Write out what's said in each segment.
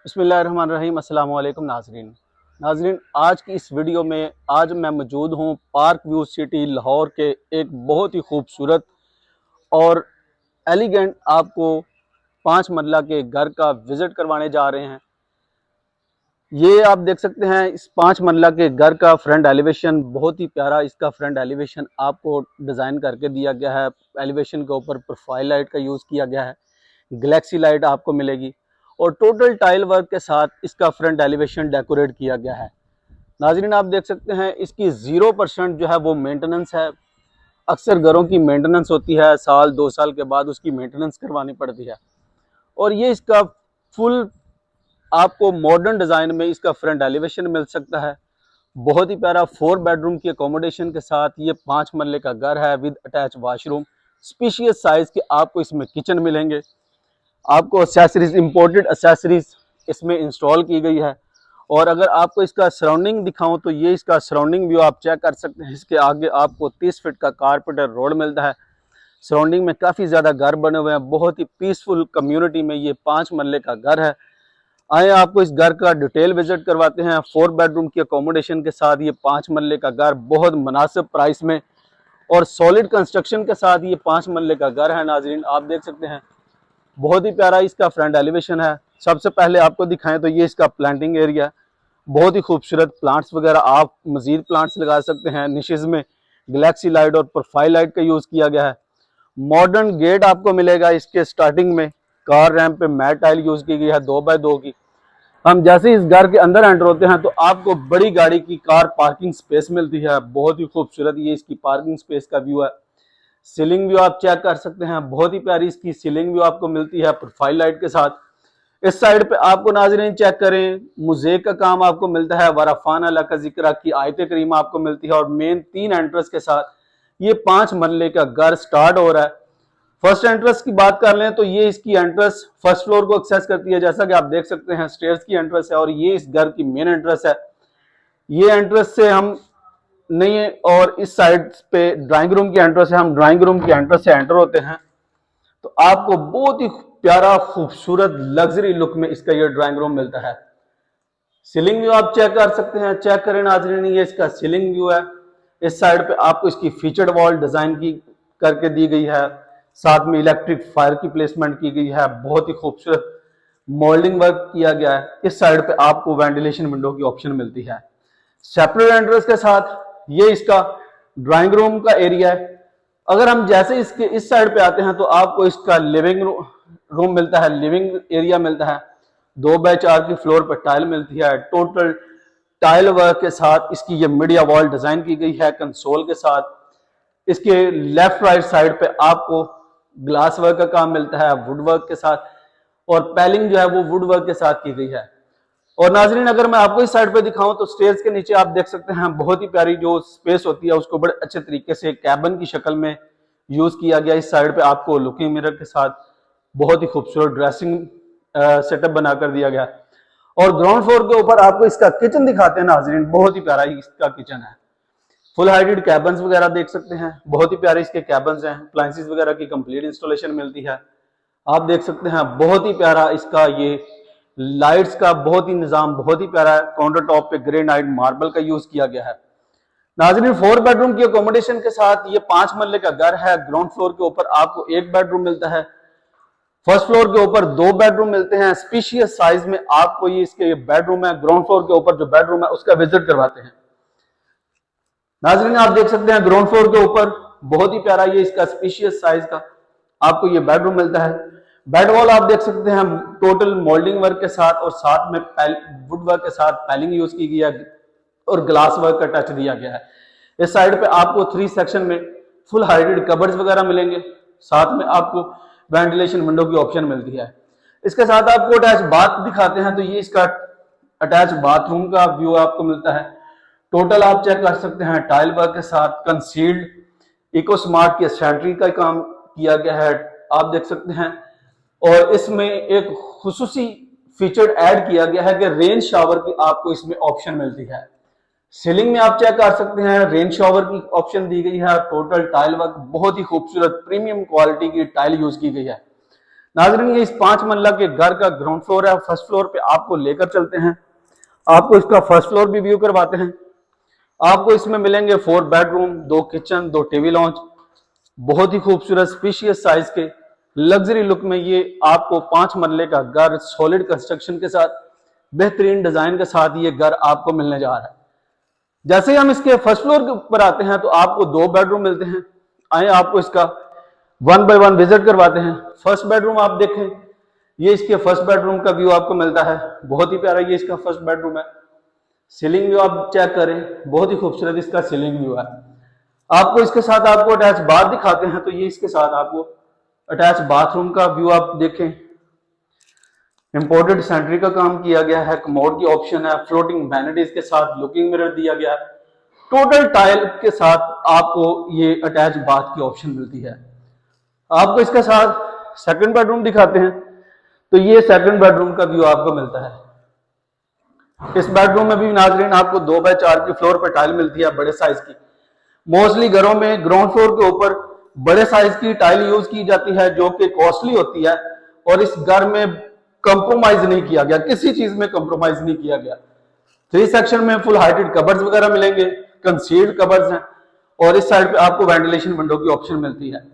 बिस्मिल्लाहिर्रहमानिर्रहीम। अस्सलाम वालेकुम नाजरीन, आज की इस वीडियो में आज मैं मौजूद हूँ पार्क व्यू सिटी लाहौर के एक बहुत ही खूबसूरत और एलिगेंट आपको 5 मंजिला के घर का विज़िट करवाने जा रहे हैं। ये आप देख सकते हैं इस 5 मंजिला के घर का फ्रंट एलिवेशन बहुत ही प्यारा। इसका फ्रंट एलिवेशन आपको डिज़ाइन करके दिया गया है। एलिवेशन के ऊपर प्रोफाइल लाइट का यूज़ किया गया है, गैलेक्सी लाइट आपको मिलेगी और टोटल टाइल वर्क के साथ इसका फ्रंट एलिवेशन डेकोरेट किया गया है। नाजरीन, आप देख सकते हैं इसकी 0% जो है वो मेंटेनेंस है। अक्सर घरों की मेंटेनेंस होती है, साल 2 साल के बाद उसकी मेंटेनेंस करवानी पड़ती है और ये इसका फुल आपको मॉडर्न डिज़ाइन में इसका फ्रंट एलिवेशन मिल सकता है। बहुत ही प्यारा 4 बेडरूम की अकोमोडेशन के साथ ये 5 मरले का घर है with attach washroom. Spacious size के आपको इसमें किचन मिलेंगे। आपको एक्सेसरीज, इंपोर्टेड एक्सेसरीज इसमें इंस्टॉल की गई है। और अगर आपको इसका सराउंडिंग दिखाऊं तो ये इसका सराउंडिंग व्यू आप चेक कर सकते हैं। इसके आगे आपको 30 फीट का कारपेटर रोड मिलता है। सराउंडिंग में काफ़ी ज़्यादा घर बने हुए हैं। बहुत ही पीसफुल कम्युनिटी में ये 5 मरले का घर है। आए आपको इस घर का डिटेल विजिट करवाते हैं। 4 बेडरूम की अकोमोडेशन के साथ ये 5 मरले का घर बहुत मुनासिब प्राइस में और सॉलिड कंस्ट्रक्शन के साथ ये 5 मरले का घर है। नाजरीन, आप देख सकते हैं बहुत ही प्यारा इसका फ्रंट एलिवेशन है। सबसे पहले आपको दिखाएं तो ये इसका प्लांटिंग एरिया, बहुत ही खूबसूरत प्लांट्स वगैरह आप मजीद प्लांट्स लगा सकते हैं। निशेज में गैलेक्सी लाइट और प्रोफाइल लाइट का यूज़ किया गया है। मॉडर्न गेट आपको मिलेगा। इसके स्टार्टिंग में कार रैम्प पे मैट टाइल यूज़ की गई है 2x2 की। हम जैसे इस घर के अंदर एंटर होते हैं तो आपको बड़ी गाड़ी की कार पार्किंग स्पेस मिलती है। बहुत ही खूबसूरत ये इसकी पार्किंग स्पेस का व्यू है। सीलिंग व्यू आप चेक कर सकते हैं, बहुत ही प्यारी इसकी सीलिंग व्यू आपको मिलती है प्रोफाइल लाइट के साथ। इस साइड पे आपको नाज़रीन चेक करें, मोज़ेक का काम आपको मिलता है। वरफ़ान अल्लाह का जिक्र की आयत करीमा आपको मिलती है और मेन 3 एंट्रेंस के साथ ये 5 मरले का घर स्टार्ट हो रहा है। फर्स्ट एंट्रेंस की बात कर लें तो ये इसकी एंट्रेंस फर्स्ट फ्लोर को एक्सेस करती है। जैसा कि आप देख सकते हैं स्टेयर्स की एंट्रेंस है और ये इस घर की मेन एंट्रेंस है। ये एंट्रेंस से हम नहीं है और इस साइड पे ड्राइंग रूम की एंट्रेंस है। हम ड्राइंग रूम की एंट्रेंस से एंटर होते हैं तो आपको बहुत ही प्यारा खूबसूरत लग्जरी लुक में इसका ये ड्राइंग रूम मिलता है। सीलिंग व्यू आप चेक कर सकते हैं, चेक करें नाजरीन, ये इसका सीलिंग व्यू है। इस साइड पे आपको इसकी फीचर्ड वॉल डिजाइन की करके दी गई है। साथ में इलेक्ट्रिक फायर की प्लेसमेंट की गई है। बहुत ही खूबसूरत मोल्डिंग वर्क किया गया है। इस साइड पे आपको वेंटिलेशन विंडो की ऑप्शन मिलती है। सेपरेट एंट्रेंस के साथ ये इसका ड्राइंग रूम का एरिया है। अगर हम जैसे इसके इस साइड पे आते हैं तो आपको इसका लिविंग रूम मिलता है, लिविंग एरिया मिलता है। 2x4 की फ्लोर पर टाइल मिलती है। टोटल टाइल वर्क के साथ इसकी ये मीडिया वॉल डिजाइन की गई है कंसोल के साथ। इसके लेफ्ट राइट साइड पे आपको ग्लास वर्क का काम मिलता है वुड वर्क के साथ और पैलिंग जो है वो वुड वर्क के साथ की गई है। और नाजरीन, अगर मैं आपको इस साइड पे दिखाऊं तो स्टेयर्स के नीचे आप देख सकते हैं बहुत ही प्यारी जो स्पेस होती है उसको बड़े अच्छे तरीके से कैबिन की शक्ल में यूज किया गया। इस साइड पे आपको लुकिंग मिरर के साथ बहुत ही खूबसूरत ड्रेसिंग सेटअप बनाकर दिया गया। और ग्राउंड फ्लोर के ऊपर आपको इसका किचन दिखाते हैं नाजरीन, बहुत ही प्यारा इसका किचन है। फुल हाइटेड कैबिन्स वगैरह देख सकते हैं, बहुत ही प्यारे इसके कैबिन्स हैं। अप्लायंसेस वगैरह की कंप्लीट इंस्टॉलेशन मिलती है। आप देख सकते हैं बहुत ही प्यारा इसका ये लाइट्स का बहुत ही निजाम बहुत ही प्यारा है। काउंटर टॉप पे ग्रेनाइट मार्बल का यूज किया गया है। नाजरीन, 4 बेडरूम की अकोमोडेशन के साथ ये 5 मरले का घर है। ग्राउंड फ्लोर के ऊपर आपको 1 बेडरूम मिलता है। फर्स्ट फ्लोर के ऊपर 2 बेडरूम मिलते हैं। स्पेशियस साइज में आपको ये इसके बेडरूम है। ग्राउंड फ्लोर के ऊपर जो बेडरूम है उसका विजिट करवाते हैं। नाजरीन, आप देख सकते हैं ग्राउंड फ्लोर के ऊपर बहुत ही प्यारा ये इसका स्पेशियस साइज का आपको ये बेडरूम मिलता है। बेड वॉल आप देख सकते हैं टोटल मोल्डिंग वर्क के साथ और साथ में वुड वर्क के साथ पैलिंग यूज की गई है और ग्लास वर्क का टच दिया गया है। इस साइड पे आपको 3 सेक्शन में फुल हाइटेड कबर्ड्स वगैरह मिलेंगे। साथ में आपको वेंटिलेशन विंडो की ऑप्शन मिलती है। इसके साथ आपको अटैच बाथ दिखाते हैं तो ये इसका अटैच बाथरूम का व्यू आपको मिलता है। टोटल आप चेक कर सकते हैं टाइल वर्क के साथ कंसील्ड इको स्मार्ट की सैनिटरी का काम किया गया है, आप देख सकते हैं। और इसमें एक खुसूसी फीचर ऐड किया गया है कि रेन शावर की आपको इसमें ऑप्शन मिलती है। सीलिंग में आप चेक कर सकते हैं रेन शावर की ऑप्शन दी गई है। टोटल टाइल वर्क बहुत ही खूबसूरत प्रीमियम क्वालिटी की टाइल यूज की गई है। नाज़रीन ये इस 5 मंजिला के घर का ग्राउंड फ्लोर है। फर्स्ट फ्लोर पे आपको लेकर चलते हैं, आपको इसका फर्स्ट फ्लोर भी व्यू करवाते हैं। आपको इसमें मिलेंगे 4 बेडरूम, 2 किचन, 2 टीवी लॉन्च, बहुत ही खूबसूरत स्पेशियस साइज के लग्जरी लुक में ये आपको 5 मरले का घर सॉलिड कंस्ट्रक्शन के साथ बेहतरीन डिजाइन के साथ ये घर आपको मिलने जा रहा है। जैसे ही हम इसके फर्स्ट फ्लोर के ऊपर आते हैं तो आपको 2 बेडरूम मिलते हैं। आए आपको इसका 1 बाय 1 विजिट करवाते हैं। फर्स्ट बेडरूम आप देखें, ये इसके फर्स्ट बेडरूम का व्यू आपको मिलता है, बहुत ही प्यारा ये इसका फर्स्ट बेडरूम है। सीलिंग व्यू आप चेक करें, बहुत ही खूबसूरत इसका सीलिंग व्यू है। आपको इसके साथ आपको अटैच बाथ दिखाते हैं, तो ये इसके साथ आपको अटैच बाथरूम का व्यू आप देखें, इंपोर्टेड सेंट्री का काम किया गया है, कमोड की ऑप्शन है, फ्लोटिंग वैनिटीज के साथ लुकिंग मिरर दिया गया है, टोटल टाइल के साथ आपको ये अटैच बाथ की ऑप्शन मिलती है। आपको इसके साथ सेकंड बेडरूम दिखाते हैं, तो ये सेकंड बेडरूम का व्यू आपको मिलता है। इस बेडरूम में भी नाजरीन आपको 2 बाय 4 की फ्लोर पर टाइल मिलती है, बड़े साइज की। मोस्टली घरों में ग्राउंड फ्लोर के ऊपर बड़े साइज की टाइल यूज की जाती है, जो कि कॉस्टली होती है, और इस घर में कंप्रोमाइज नहीं किया गया, किसी चीज में कंप्रोमाइज नहीं किया गया। 3 सेक्शन में फुल हाइटेड कबर्ड्स वगैरह मिलेंगे, कंसील्ड कबर्ड्स हैं, और इस साइड पे आपको वेंटिलेशन विंडो की ऑप्शन मिलती है।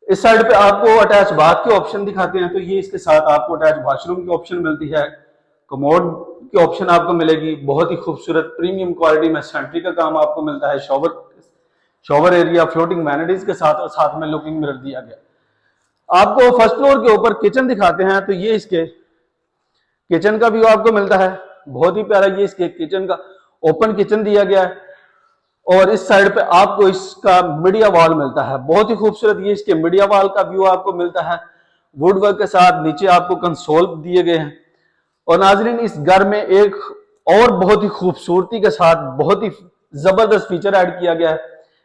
इस साइड पे आपको अटैच बाथ की ऑप्शन दिखाते हैं, तो ये इसके साथ आपको अटैच वॉशरूम की ऑप्शन मिलती है, कमोड की ऑप्शन आपको मिलेगी, बहुत ही खूबसूरत प्रीमियम क्वालिटी में सेंट्री का काम आपको मिलता है, शॉवर एरिया, फ्लोटिंग वैनिटीज के साथ, और साथ में लुकिंग मिरर दिया गया। आपको फर्स्ट फ्लोर के ऊपर किचन दिखाते हैं, तो ये इसके किचन का व्यू आपको मिलता है, बहुत ही प्यारा ये इसके किचन का ओपन किचन दिया गया है, और इस साइड पे आपको इसका मीडिया वॉल मिलता है, बहुत ही खूबसूरत ये इसके मीडिया वॉल का व्यू आपको मिलता है, वुड वर्क के साथ। नीचे आपको कंसोल दिए गए हैं। और नाजरीन इस घर में एक और बहुत ही खूबसूरती के साथ बहुत ही जबरदस्त फीचर ऐड किया गया है।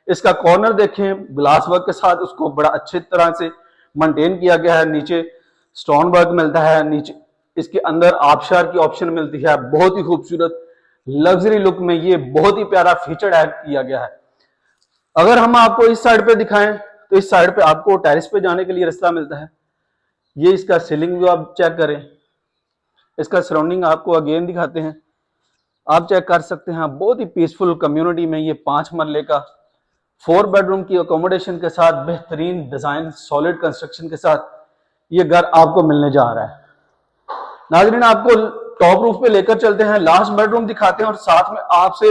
इसका कॉर्नर देखें, ग्लास वर्क के साथ उसको बड़ा अच्छी तरह से मेंटेन किया गया है। नीचे स्टोन वर्क मिलता है, नीचे इसके अंदर आबशार की ऑप्शन मिलती है, बहुत ही खूबसूरत लग्जरी लुक में ये बहुत ही प्यारा फीचर ऐड किया गया है। अगर हम आपको इस साइड पे दिखाएं, तो इस साइड पे आपको टेरेस पे जाने के लिए रास्ता मिलता है। ये इसका सीलिंग व्यू आप चेक करें, इसका सराउंडिंग आपको अगेन दिखाते हैं, आप चेक कर सकते हैं। बहुत ही पीसफुल कम्युनिटी में ये 5 मरले का 4 बेडरूम की अकोमोडेशन के साथ बेहतरीन डिजाइन सॉलिड कंस्ट्रक्शन के साथ ये घर आपको मिलने जा रहा है। नाजरीन आपको टॉप रूफ पे लेकर चलते हैं, लास्ट बेडरूम दिखाते हैं, और साथ में आपसे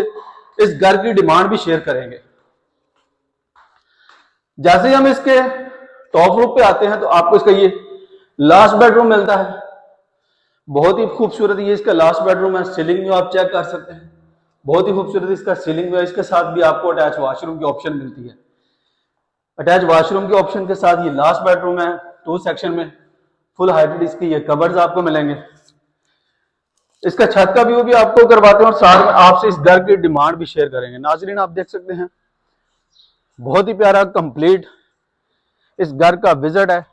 इस घर की डिमांड भी शेयर करेंगे। जैसे ही हम इसके टॉप रूफ पे आते हैं, तो आपको इसका ये लास्ट बेडरूम मिलता है, बहुत ही खूबसूरत ये इसका लास्ट बेडरूम है। सीलिंग व्यू आप चेक कर सकते हैं, बहुत ही खूबसूरत इसका सीलिंग व्यू है। इसके साथ भी आपको अटैच वॉशरूम की ऑप्शन मिलती है। अटैच वॉशरूम के ऑप्शन के साथ ये लास्ट बेडरूम है, 2 सेक्शन में फुल हाइटेड इसकी ये कबर्ड्स आपको मिलेंगे। इसका छत का व्यू भी आपको करवाते हैं, और साथ में आपसे इस घर की डिमांड भी शेयर करेंगे। नाजरीन आप देख सकते हैं, बहुत ही प्यारा कंप्लीट इस घर का विजिट है।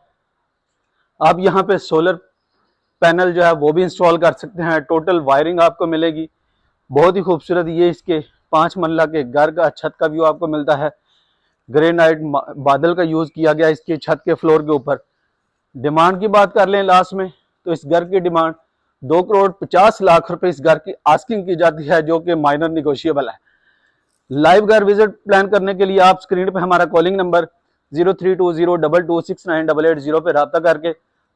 आप यहाँ पे सोलर पैनल जो है वो भी इंस्टॉल कर सकते हैं, टोटल वायरिंग आपको मिलेगी। बहुत ही खूबसूरत ये इसके 5 मंजिला के घर का छत का व्यू आपको मिलता है। ग्रेनाइट बादल का यूज किया गया इसके छत के फ्लोर के ऊपर। डिमांड की बात कर लें लास्ट में, तो इस घर की डिमांड 2,50,00,000 रुपए इस घर की आस्किंग की जाती है, जो कि माइनर निगोशिएबल है। लाइव घर विजिट प्लान करने के लिए आप स्क्रीन पे हमारा कॉलिंग नंबर 032022698880 पे रब्ता करके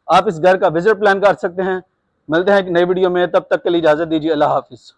आप इस घर का विजिट प्लान कर सकते हैं। मिलते हैं एक नई वीडियो में, तब तक के लिए इजाजत दीजिए। अल्लाह हाफिज।